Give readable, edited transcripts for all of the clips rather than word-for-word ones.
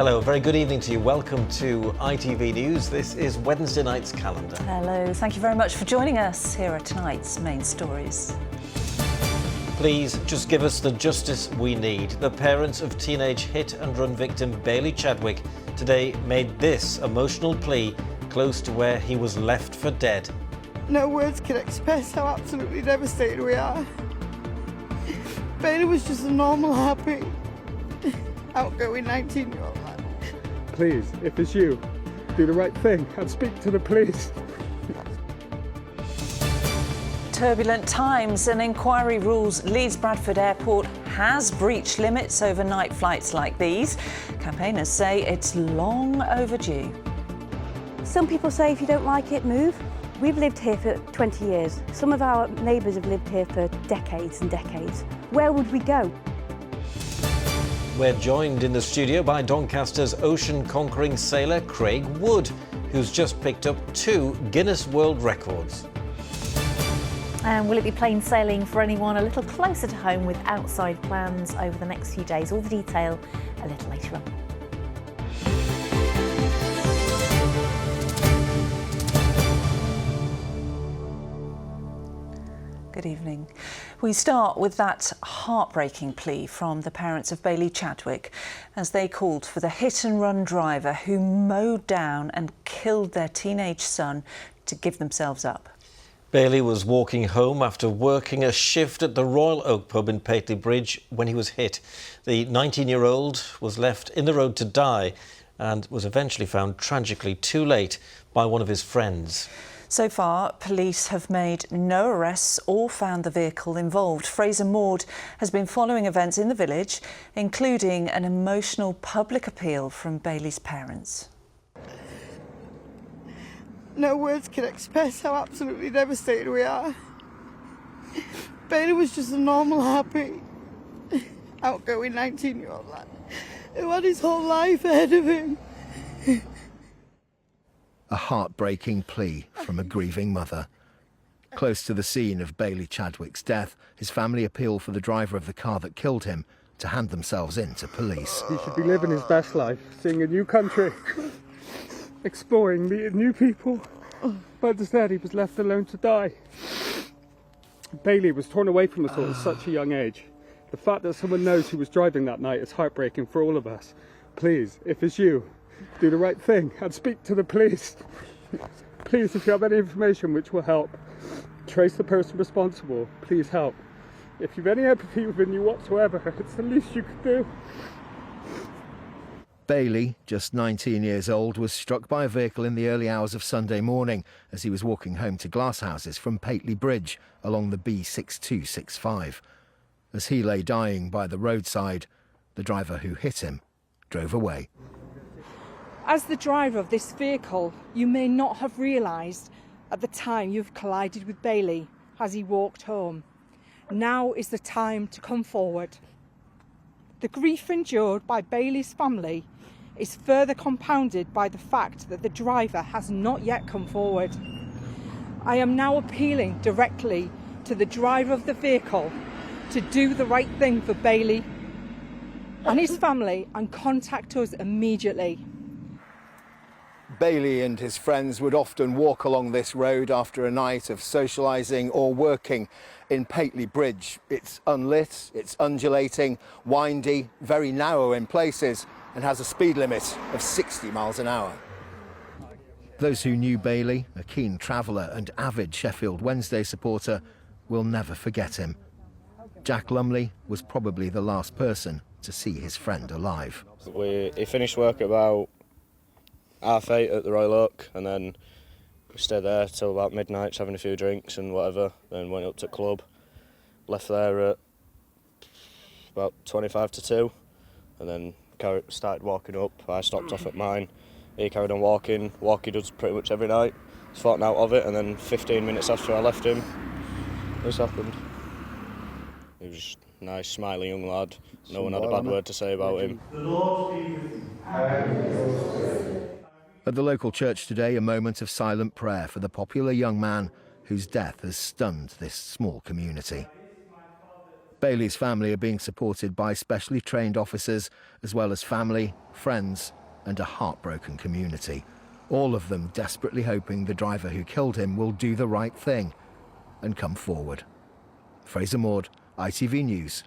Hello, very good evening to you. Welcome to ITV News. This is Wednesday night's calendar. Hello, thank you very much for joining us. Here are tonight's main stories. Please just give us the justice we need. The parents of teenage hit and run victim Bailey Chadwick today made this emotional plea close to where he was left for dead. No words can express how absolutely devastated we are. Bailey was just a normal, happy, outgoing 19-year-old lad. Please, if it's you, do the right thing and speak to the police. Turbulent times. An inquiry rules Leeds Bradford Airport has breached limits over night flights like these. Campaigners say it's long overdue. Some people say if you don't like it, move. We've lived here for 20 years. Some of our neighbours have lived here for decades and decades. Where would we go? We're joined in the studio by Doncaster's ocean-conquering sailor Craig Wood, who's just picked up 2 Guinness World Records. And will it be plain sailing for anyone a little closer to home with outside plans over the next few days? All the detail a little later on. Good evening. We start with that heartbreaking plea from the parents of Bailey Chadwick as they called for the hit-and-run driver who mowed down and killed their teenage son to give themselves up. Bailey was walking home after working a shift at the Royal Oak pub in Pateley Bridge when he was hit. The 19-year-old was left in the road to die and was eventually found tragically too late by one of his friends. So far, police have made no arrests or found the vehicle involved. Fraser Maud has been following events in the village, including an emotional public appeal from Bailey's parents. No words can express how absolutely devastated we are. Bailey was just a normal, happy, outgoing 19-year-old lad who had his whole life ahead of him. A heartbreaking plea from a grieving mother. Close to the scene of Bailey Chadwick's death, his family appealed for the driver of the car that killed him to hand themselves in to police. He should be living his best life, seeing a new country, exploring, meeting new people. But instead he was left alone to die. Bailey was torn away from us all at such a young age. The fact that someone knows who was driving that night is heartbreaking for all of us. Please, if it's you, do the right thing and speak to the police. Please, if you have any information which will help, trace the person responsible. Please help. If you've any empathy within you whatsoever, it's the least you could do. Bailey, just 19 years old, was struck by a vehicle in the early hours of Sunday morning as he was walking home to Glasshouses from Pateley Bridge along the B6265. As he lay dying by the roadside, the driver who hit him drove away. As the driver of this vehicle, you may not have realised at the time you've collided with Bailey as he walked home. Now is the time to come forward. The grief endured by Bailey's family is further compounded by the fact that the driver has not yet come forward. I am now appealing directly to the driver of the vehicle to do the right thing for Bailey and his family and contact us immediately. Bailey and his friends would often walk along this road after a night of socialising or working in Pateley Bridge. It's unlit, it's undulating, windy, very narrow in places, and has a speed limit of 60 miles an hour. Those who knew Bailey, a keen traveller and avid Sheffield Wednesday supporter, will never forget him. Jack Lumley was probably the last person to see his friend alive. He finished work at about 8:30 at the Royal Oak, and then we stayed there till about midnight, having a few drinks and whatever, then went up to the club, left there at about 25 to 2, and then started walking up. I stopped off at mine, he carried on walking he does pretty much every night. He's fought out of it, and then 15 minutes after I left him, this happened. He was just a nice, smiley young lad, no one had a bad word to say about him. At the local church today, a moment of silent prayer for the popular young man whose death has stunned this small community. Bailey's family are being supported by specially trained officers, as well as family, friends and a heartbroken community. All of them desperately hoping the driver who killed him will do the right thing and come forward. Fraser Maud, ITV News,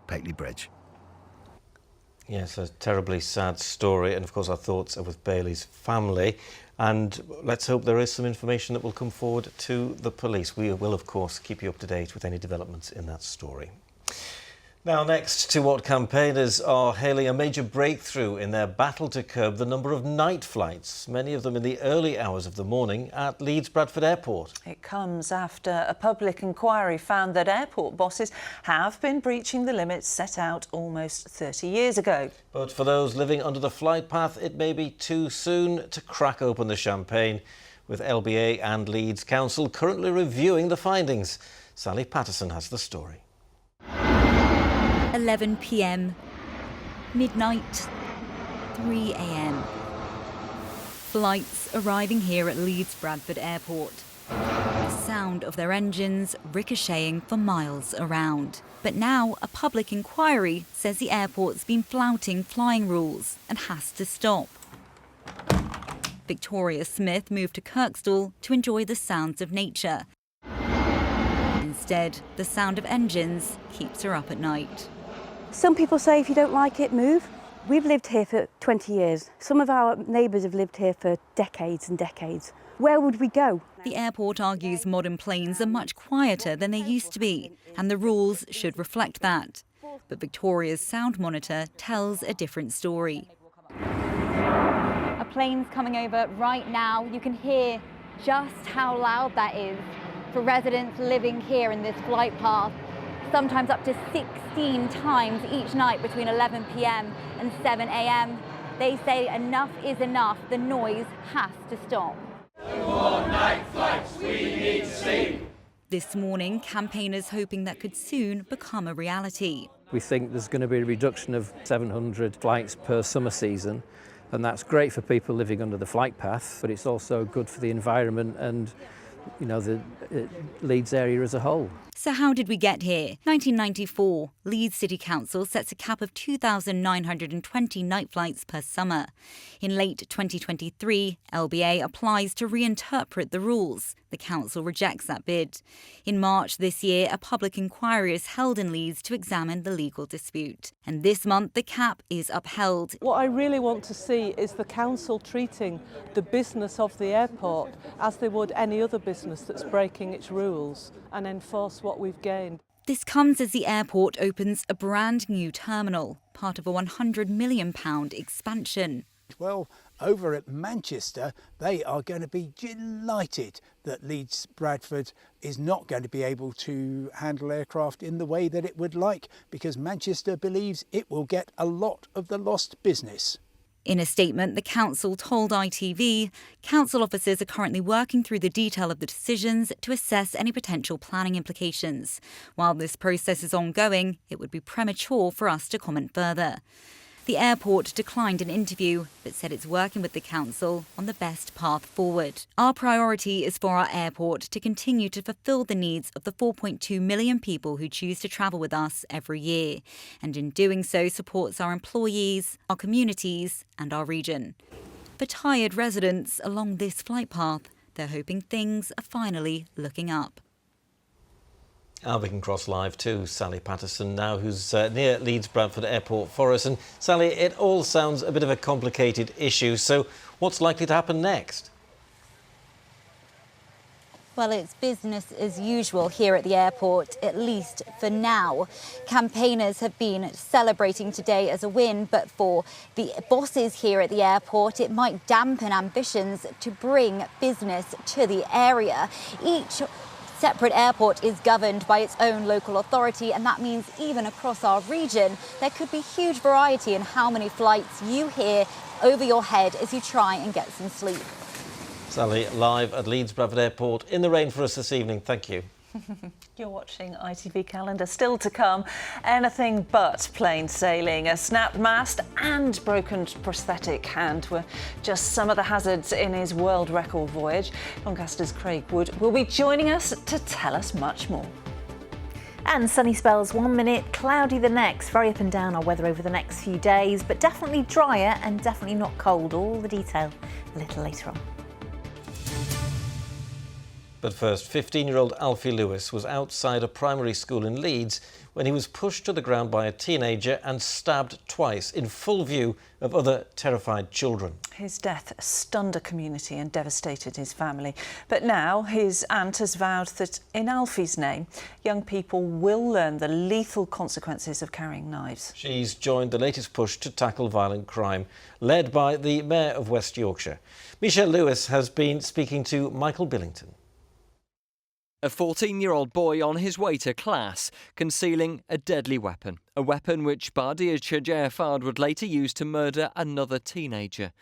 Pateley Bridge. Yes, a terribly sad story, and of course our thoughts are with Bailey's family, and let's hope there is some information that will come forward to the police. We will of course keep you up to date with any developments in that story. Now next to what campaigners are hailing a major breakthrough in their battle to curb the number of night flights, many of them in the early hours of the morning at Leeds Bradford Airport. It comes after a public inquiry found that airport bosses have been breaching the limits set out almost 30 years ago. But for those living under the flight path, it may be too soon to crack open the champagne, with LBA and Leeds Council currently reviewing the findings. Sally Patterson has the story. 11 p.m, midnight, 3 a.m. Flights arriving here at Leeds Bradford Airport. The sound of their engines ricocheting for miles around. But now a public inquiry says the airport's been flouting flying rules and has to stop. Victoria Smith moved to Kirkstall to enjoy the sounds of nature. Instead, the sound of engines keeps her up at night. Some people say if you don't like it, move. We've lived here for 20 years. Some of our neighbours have lived here for decades and decades. Where would we go? The airport argues modern planes are much quieter than they used to be, and the rules should reflect that. But Victoria's sound monitor tells a different story. A plane's coming over right now. You can hear just how loud that is for residents living here in this flight path. Sometimes up to 16 times each night between 11 p.m. and 7 a.m. They say enough is enough. The noise has to stop. No more night flights, we need sleep. This morning, campaigners hoping that could soon become a reality. We think there's going to be a reduction of 700 flights per summer season, and that's great for people living under the flight path, but it's also good for the environment and the Leeds area as a whole. So how did we get here? 1994, Leeds City Council sets a cap of 2,920 night flights per summer. In late 2023, LBA applies to reinterpret the rules. The council rejects that bid. In March this year, a public inquiry is held in Leeds to examine the legal dispute. And this month, the cap is upheld. What I really want to see is the council treating the business of the airport as they would any other business that's breaking its rules, and enforce what we've gained. This comes as the airport opens a brand new terminal, part of a £100 million expansion. Well, over at Manchester, they are going to be delighted that Leeds Bradford is not going to be able to handle aircraft in the way that it would like, because Manchester believes it will get a lot of the lost business. In a statement, the council told ITV, council officers are currently working through the detail of the decisions to assess any potential planning implications. While this process is ongoing, it would be premature for us to comment further. The airport declined an interview, but said it's working with the council on the best path forward. Our priority is for our airport to continue to fulfil the needs of the 4.2 million people who choose to travel with us every year, and in doing so supports our employees, our communities and our region. For tired residents along this flight path, they're hoping things are finally looking up. We can cross live to Sally Patterson now, who's near Leeds Bradford Airport for us. And Sally, it all sounds a bit of a complicated issue, so what's likely to happen next? Well, it's business as usual here at the airport, at least for now. Campaigners have been celebrating today as a win, but for the bosses here at the airport, it might dampen ambitions to bring business to the area. Each separate airport is governed by its own local authority, and that means even across our region, there could be huge variety in how many flights you hear over your head as you try and get some sleep. Sally, live at Leeds Bradford Airport in the rain for us this evening. Thank you. You're watching ITV Calendar. Still to come, anything but plain sailing. A snapped mast and broken prosthetic hand were just some of the hazards in his world record voyage. Doncaster's Craig Wood will be joining us to tell us much more. And sunny spells 1 minute, cloudy the next. Very up and down our weather over the next few days, but definitely drier and definitely not cold. All the detail a little later on. But first, 15-year-old Alfie Lewis was outside a primary school in Leeds when he was pushed to the ground by a teenager and stabbed twice in full view of other terrified children. His death stunned a community and devastated his family. But now his aunt has vowed that in Alfie's name, young people will learn the lethal consequences of carrying knives. She's joined the latest push to tackle violent crime, led by the Mayor of West Yorkshire. Michelle Lewis has been speaking to Michael Billington. A 14-year-old boy on his way to class, concealing a deadly weapon. A weapon which Bardia Chajayafard would later use to murder another teenager.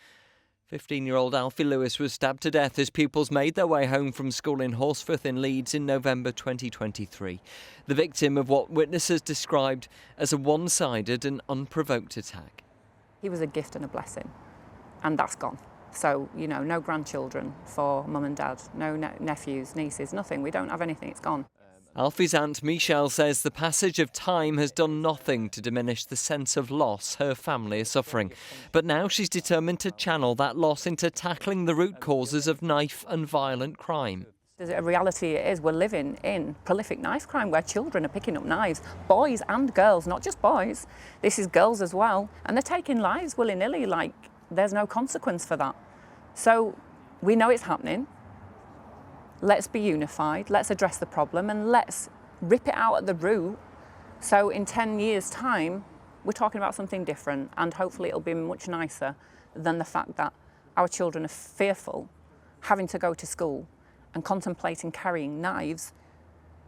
15-year-old Alfie Lewis was stabbed to death as pupils made their way home from school in Horsforth in Leeds in November 2023. The victim of what witnesses described as a one-sided and unprovoked attack. He was a gift and a blessing, and that's gone. So, you know, no grandchildren for mum and dad, no nephews, nieces, nothing. We don't have anything, it's gone. Alfie's aunt Michelle says the passage of time has done nothing to diminish the sense of loss her family is suffering. But now she's determined to channel that loss into tackling the root causes of knife and violent crime. The reality is we're living in prolific knife crime where children are picking up knives, boys and girls, not just boys. This is girls as well. And they're taking lives willy-nilly, like there's no consequence for that. So we know it's happening. Let's be unified, let's address the problem and let's rip it out at the root. So in 10 years' time, we're talking about something different and hopefully it'll be much nicer than the fact that our children are fearful having to go to school and contemplating carrying knives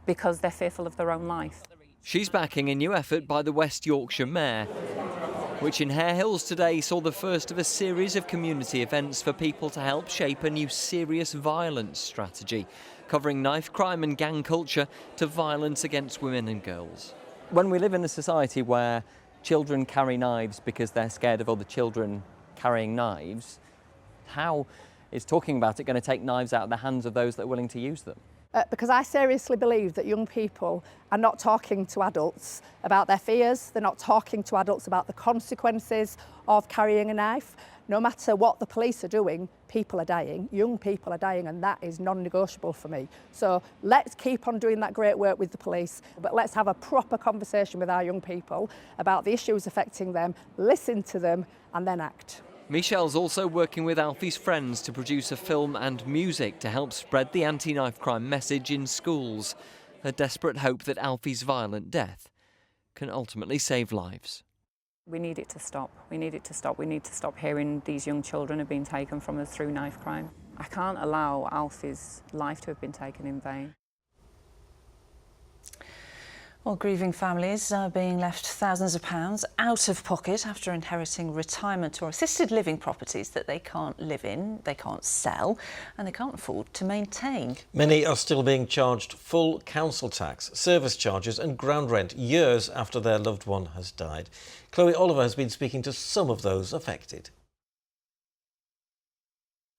because they're fearful of their own life. She's backing a new effort by the West Yorkshire Mayor, which in Hare Hills today saw the first of a series of community events for people to help shape a new serious violence strategy, covering knife crime and gang culture to violence against women and girls. When we live in a society where children carry knives because they're scared of other children carrying knives, how is talking about it going to take knives out of the hands of those that are willing to use them? Because I seriously believe that young people are not talking to adults about their fears, they're not talking to adults about the consequences of carrying a knife. No matter what the police are doing, people are dying, young people are dying, and that is non-negotiable for me. So let's keep on doing that great work with the police, but let's have a proper conversation with our young people about the issues affecting them, listen to them, and then act. Michelle's also working with Alfie's friends to produce a film and music to help spread the anti-knife crime message in schools. A desperate hope that Alfie's violent death can ultimately save lives. We need it to stop. We need it to stop. We need to stop hearing these young children have been taken from us through knife crime. I can't allow Alfie's life to have been taken in vain. Well, grieving families are being left thousands of pounds out of pocket after inheriting retirement or assisted living properties that they can't live in, they can't sell, and they can't afford to maintain. Many are still being charged full council tax, service charges and ground rent years after their loved one has died. Chloe Oliver has been speaking to some of those affected.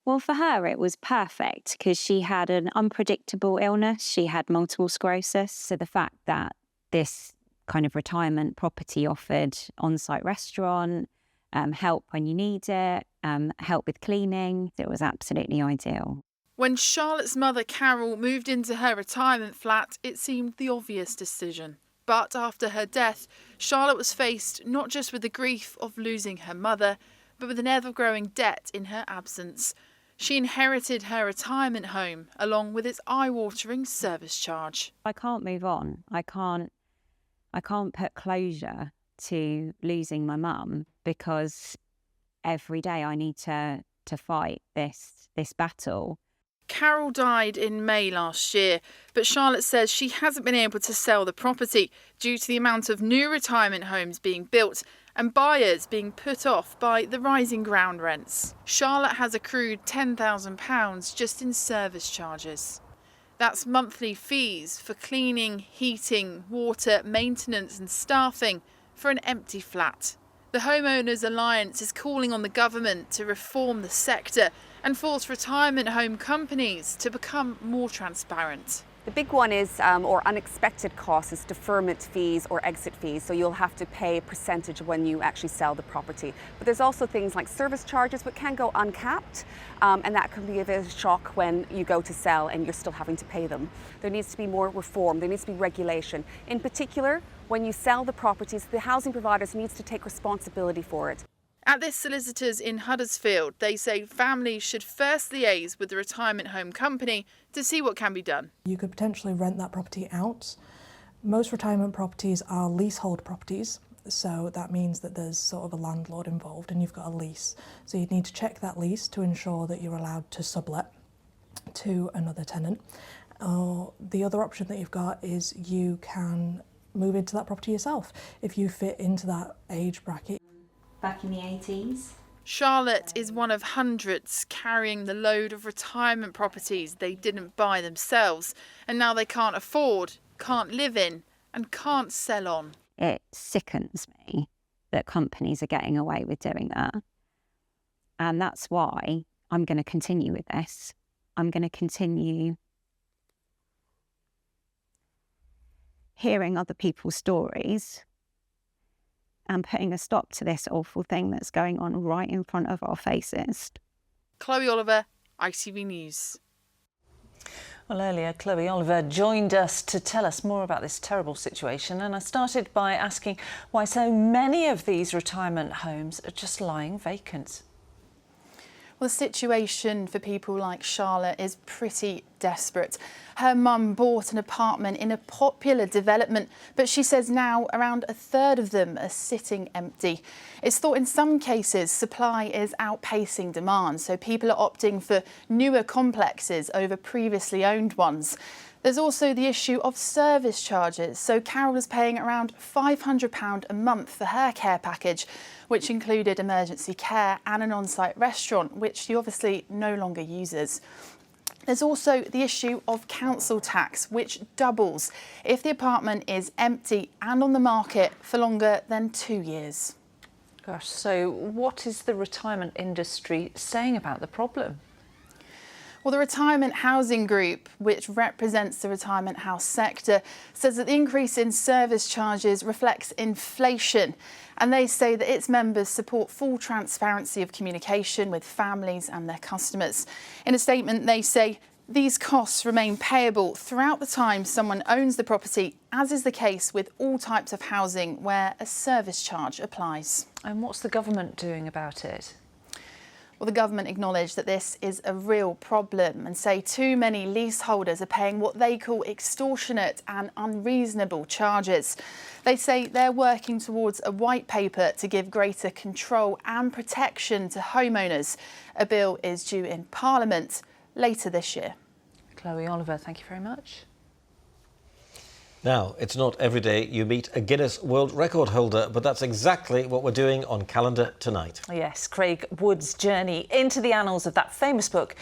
Well, for her, it was perfect because she had an unpredictable illness. She had multiple sclerosis. So the fact that this kind of retirement property offered on-site restaurant, help when you need it, help with cleaning, it was absolutely ideal. When Charlotte's mother, Carol, moved into her retirement flat, it seemed the obvious decision. But after her death, Charlotte was faced not just with the grief of losing her mother, but with an ever-growing debt in her absence. She inherited her retirement home, along with its eye-watering service charge. I can't move on. I can't put closure to losing my mum because every day I need to fight this battle. Carol died in May last year, but Charlotte says she hasn't been able to sell the property due to the amount of new retirement homes being built and buyers being put off by the rising ground rents. Charlotte has accrued £10,000 just in service charges. That's monthly fees for cleaning, heating, water, maintenance and staffing for an empty flat. The Homeowners Alliance is calling on the government to reform the sector and force retirement home companies to become more transparent. The big one is, or unexpected costs, is deferment fees or exit fees. So you'll have to pay a percentage when you actually sell the property. But there's also things like service charges, which can go uncapped, and that can be a bit of a shock when you go to sell and you're still having to pay them. There needs to be more reform. There needs to be regulation. In particular, when you sell the properties, the housing providers needs to take responsibility for it. At this solicitors in Huddersfield, they say families should first liaise with the retirement home company to see what can be done. You could potentially rent that property out. Most retirement properties are leasehold properties, so that means that there's sort of a landlord involved and you've got a lease. So you'd need to check that lease to ensure that you're allowed to sublet to another tenant. The other option that you've got is you can move into that property yourself if you fit into that age bracket. Back in the 80s. Charlotte is one of hundreds carrying the load of retirement properties they didn't buy themselves, and now they can't afford, can't live in, and can't sell on. It sickens me that companies are getting away with doing that. And that's why I'm going to continue with this. I'm going to continue hearing other people's stories and putting a stop to this awful thing that's going on right in front of our faces. Chloe Oliver, ITV News. Well, earlier, Chloe Oliver joined us to tell us more about this terrible situation, and I started by asking why so many of these retirement homes are just lying vacant. Well, the situation for people like Charlotte is pretty desperate. Her mum bought an apartment in a popular development, but she says now around a third of them are sitting empty. It's thought in some cases supply is outpacing demand, so people are opting for newer complexes over previously owned ones. There's also the issue of service charges. So Carol is paying around £500 a month for her care package, which included emergency care and an on-site restaurant, which she obviously no longer uses. There's also the issue of council tax, which doubles if the apartment is empty and on the market for longer than 2 years. Gosh, so what is the retirement industry saying about the problem? Well, the Retirement Housing Group, which represents the retirement house sector, says that the increase in service charges reflects inflation. And they say that its members support full transparency of communication with families and their customers. In a statement, they say these costs remain payable throughout the time someone owns the property, as is the case with all types of housing where a service charge applies. And what's the government doing about it? Well, the government acknowledge that this is a real problem and say too many leaseholders are paying what they call extortionate and unreasonable charges. They say they're working towards a white paper to give greater control and protection to homeowners. A bill is due in Parliament later this year. Chloe Oliver, thank you very much. Now, it's not every day you meet a Guinness World Record holder, but that's exactly what we're doing on Calendar tonight. Yes, Craig Wood's journey into the annals of that famous book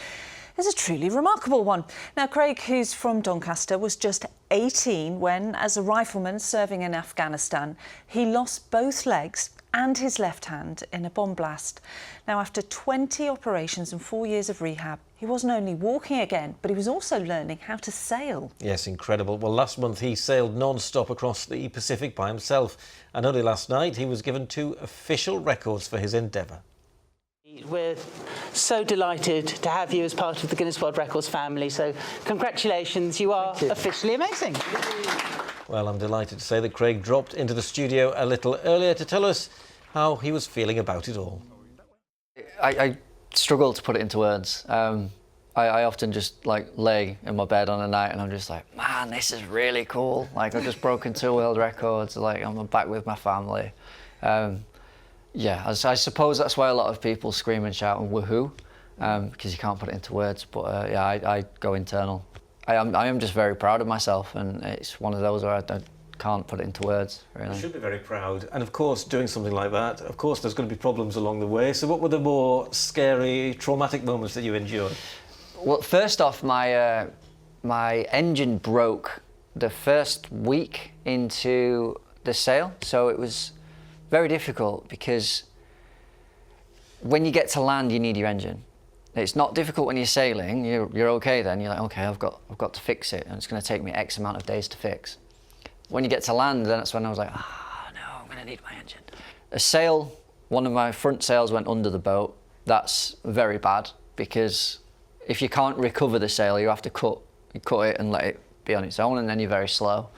is a truly remarkable one. Now, Craig, who's from Doncaster, was just 18 when, as a rifleman serving in Afghanistan, he lost both legs and his left hand in a bomb blast. Now, after 20 operations and 4 years of rehab, he wasn't only walking again, but he was also learning how to sail. Yes, incredible. Well, last month he sailed non-stop across the Pacific by himself. And only last night he was given 2 official records for his endeavour. We're so delighted to have you as part of the Guinness World Records family. So congratulations, you are officially amazing. Well, I'm delighted to say that Craig dropped into the studio a little earlier to tell us how he was feeling about it all. I struggle to put it into words. I often just lay in my bed on a night and I'm just like, man, this is really cool. Like, I've just broken 2 world records. Like, I'm back with my family. Yeah, I suppose that's why a lot of people scream and shout and woohoo, because you can't put it into words. But yeah, I go internal. I am just very proud of myself, and it's one of those where I can't put it into words, really. You should be very proud. And of course, doing something like that, of course, there's going to be problems along the way. So what were the more scary, traumatic moments that you endured? Well, first off, my engine broke the first week into the sail, so it was very difficult because when you get to land, you need your engine. It's not difficult when you're sailing. You're okay then. You're like, okay, I've got to fix it, and it's going to take me X amount of days to fix. When you get to land, then that's when I was like, no, I'm going to need my engine. A sail, one of my front sails went under the boat. That's very bad, because if you can't recover the sail, you have to cut it and let it be on its own, and then you're very slow.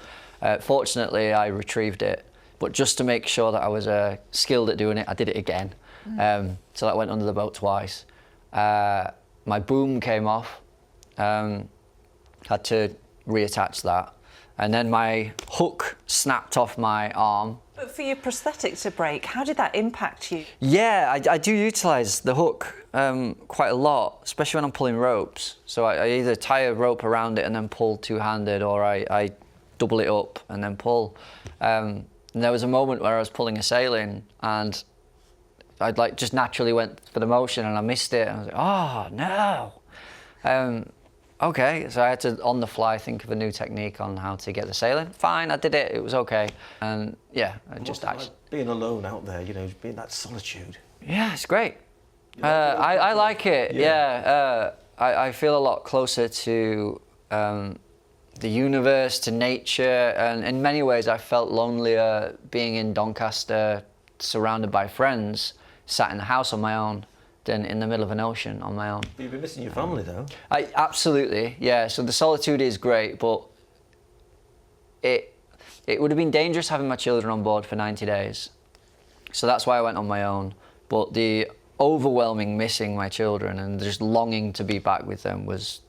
Fortunately, I retrieved it, but just to make sure that I was skilled at doing it, I did it again. So that went under the boat twice. My boom came off, had to reattach that, and then my hook snapped off my arm. But for your prosthetic to break, how did that impact you? Yeah, I do utilise the hook quite a lot, especially when I'm pulling ropes. So I either tie a rope around it and then pull two-handed, or I double it up and then pull. And there was a moment where I was pulling a sail in, and I'd like just naturally went for the motion and I missed it. And I was like, oh no. Okay, so I had to, on the fly, think of a new technique on how to get the sail in. Fine, I did it, it was okay. And yeah, I just actually... Being alone out there, being that solitude. Yeah, it's great. I like it, yeah. I feel a lot closer to the universe, to nature, and in many ways I felt lonelier being in Doncaster, surrounded by friends, sat in the house on my own, than in the middle of an ocean on my own. But you've been missing your family though. Absolutely, yeah. So the solitude is great, but it would have been dangerous having my children on board for 90 days. So that's why I went on my own. But the overwhelming missing my children and just longing to be back with them was,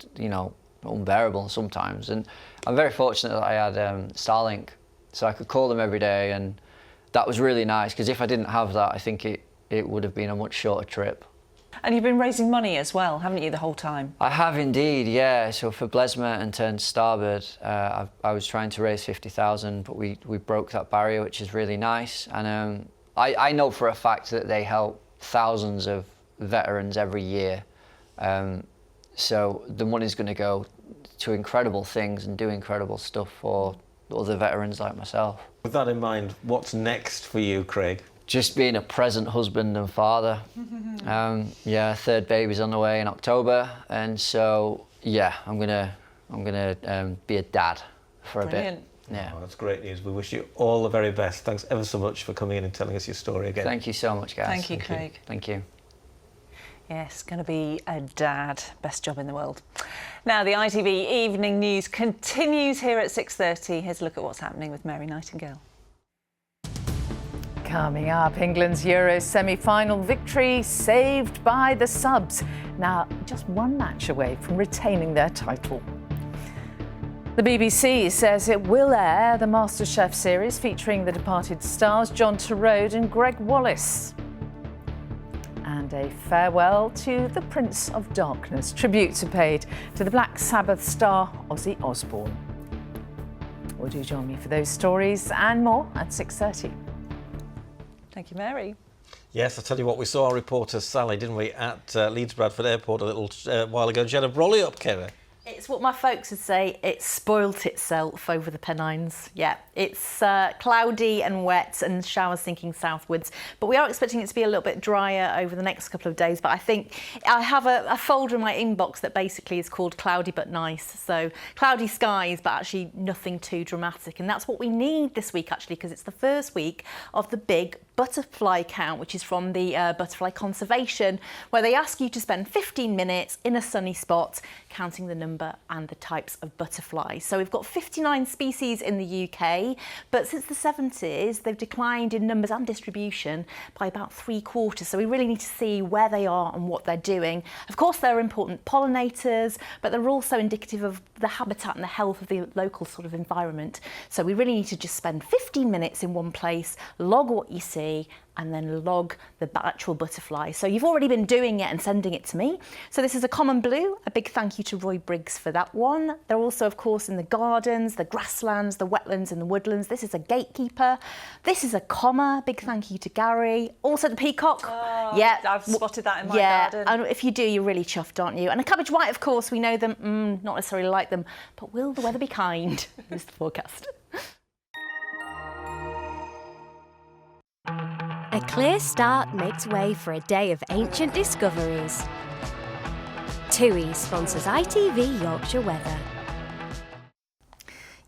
unbearable sometimes. And I'm very fortunate that I had Starlink, so I could call them every day, and that was really nice, because if I didn't have that, I think it would have been a much shorter trip. And you've been raising money as well, haven't you, the whole time? I have indeed, yeah. So for Blesma and Turn Starboard, I was trying to raise 50,000, but we broke that barrier, which is really nice. And I know for a fact that they help thousands of veterans every year. So the money's going to go to incredible things and do incredible stuff for other veterans like myself. With that in mind, what's next for you, Craig? Just being a present husband and father. Yeah, third baby's on the way in October, and so yeah, I'm gonna be a dad for a bit. Yeah, that's great news. We wish you all the very best. Thanks ever so much for coming in and telling us your story again. Thank you so much, guys. Thank you, Craig. Thank you. Yes, going to be a dad. Best job in the world. Now, the ITV Evening News continues here at 6:30. Here's a look at what's happening with Mary Nightingale. Coming up, England's Euro semi-final victory saved by the subs. Now, just one match away from retaining their title. The BBC says it will air the MasterChef series featuring the departed stars John Turode and Greg Wallace. And a farewell to the Prince of Darkness. Tributes are paid to the Black Sabbath star Ozzy Osbourne. Well, do join me for those stories and more at 6:30. Thank you, Mary. Yes, I'll tell you what, we saw our reporter Sally, didn't we, at Leeds Bradford Airport a little while ago. She had a brolly up, Kera. It's what my folks would say, it spoilt itself over the Pennines. Yeah, it's cloudy and wet and showers sinking southwards, but we are expecting it to be a little bit drier over the next couple of days. But I think I have a folder in my inbox that basically is called Cloudy But Nice. So cloudy skies, but actually nothing too dramatic. And that's what we need this week, actually, because it's the first week of the big butterfly count, which is from the Butterfly Conservation, where they ask you to spend 15 minutes in a sunny spot counting the number and the types of butterflies. So we've got 59 species in the UK, but since the 70s they've declined in numbers and distribution by about 3/4. So we really need to see where they are and what they're doing. Of course, they're important pollinators, but they're also indicative of the habitat and the health of the local sort of environment. So we really need to just spend 15 minutes in one place, log what you see, and then log the actual butterfly. So you've already been doing it and sending it to me. So this is a common blue. A big thank you to Roy Briggs for that one. They're also, of course, in the gardens, the grasslands, the wetlands and the woodlands. This is a gatekeeper. This is a comma. Big thank you to Gary. Also the peacock. Oh, yeah, I've spotted that in my garden. And if you do, you're really chuffed, aren't you? And a cabbage white, of course, we know them, not necessarily like them, but will the weather be kind? Is the forecast. A clear start makes way for a day of ancient discoveries. TUI sponsors ITV Yorkshire Weather.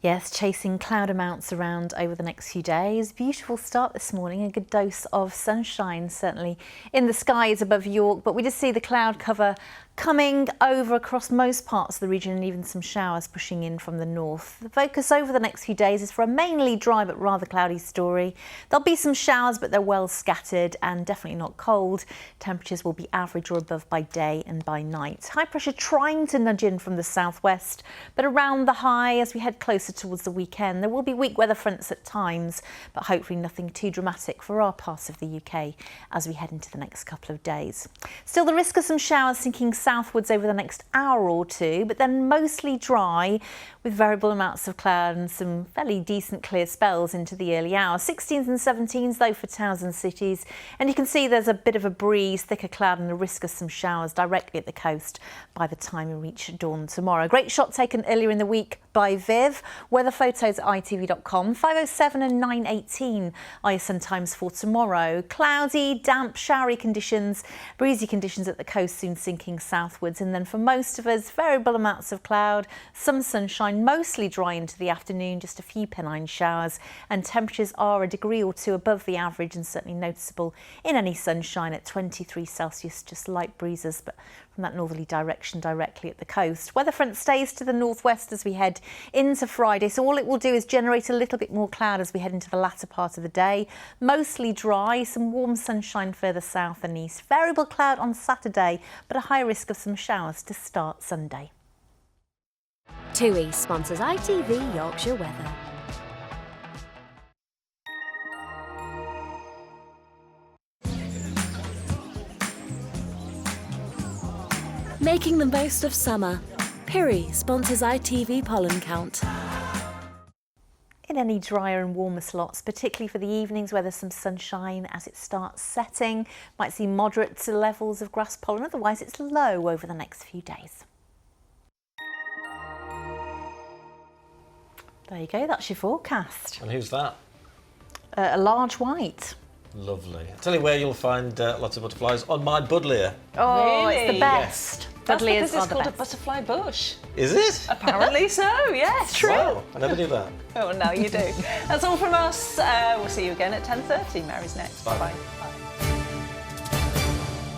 Yes, chasing cloud amounts around over the next few days. Beautiful start this morning, a good dose of sunshine certainly in the skies above York, but we just see the cloud cover coming over across most parts of the region and even some showers pushing in from the north. The focus over the next few days is for a mainly dry but rather cloudy story. There'll be some showers, but they're well scattered and definitely not cold. Temperatures will be average or above by day and by night. High pressure trying to nudge in from the southwest, but around the high as we head closer towards the weekend. There will be weak weather fronts at times, but hopefully nothing too dramatic for our parts of the UK as we head into the next couple of days. Still, the risk of some showers sinking southwards over the next hour or two, but then mostly dry with variable amounts of cloud and some fairly decent clear spells into the early hours. 16s and 17s though for towns and cities, and you can see there's a bit of a breeze, thicker cloud and the risk of some showers directly at the coast by the time we reach dawn tomorrow. Great shot taken earlier in the week by Viv. Weather photos at itv.com. 5:07 and 9:18 are your sun times for tomorrow. Cloudy, damp, showery conditions, breezy conditions at the coast soon sinking southwards, and then for most of us variable amounts of cloud, some sunshine, mostly dry into the afternoon, just a few Pennine showers, and temperatures are a degree or two above the average and certainly noticeable in any sunshine at 23 Celsius, just light breezes, but from that northerly direction directly at the coast. Weather front stays to the northwest as we head into Friday, so all it will do is generate a little bit more cloud as we head into the latter part of the day. Mostly dry, some warm sunshine further south and east. Variable cloud on Saturday, but a high risk of some showers to start Sunday. TUI sponsors ITV Yorkshire Weather. Making the most of summer. Piri sponsors ITV Pollen Count. In any drier and warmer slots, particularly for the evenings where there's some sunshine as it starts setting. Might see moderate levels of grass pollen, otherwise it's low over the next few days. There you go, that's your forecast. And who's that? A large white. Lovely. I'll tell you where you'll find lots of butterflies, on my buddleia. Oh, Really? it's the best. That's Buddleias because are it's the called a best. butterfly bush. Is it? Apparently so, yes. True. Wow, I never knew that. Oh, now you do. That's all from us. We'll see you again at 10:30. Mary's next. Bye. Bye.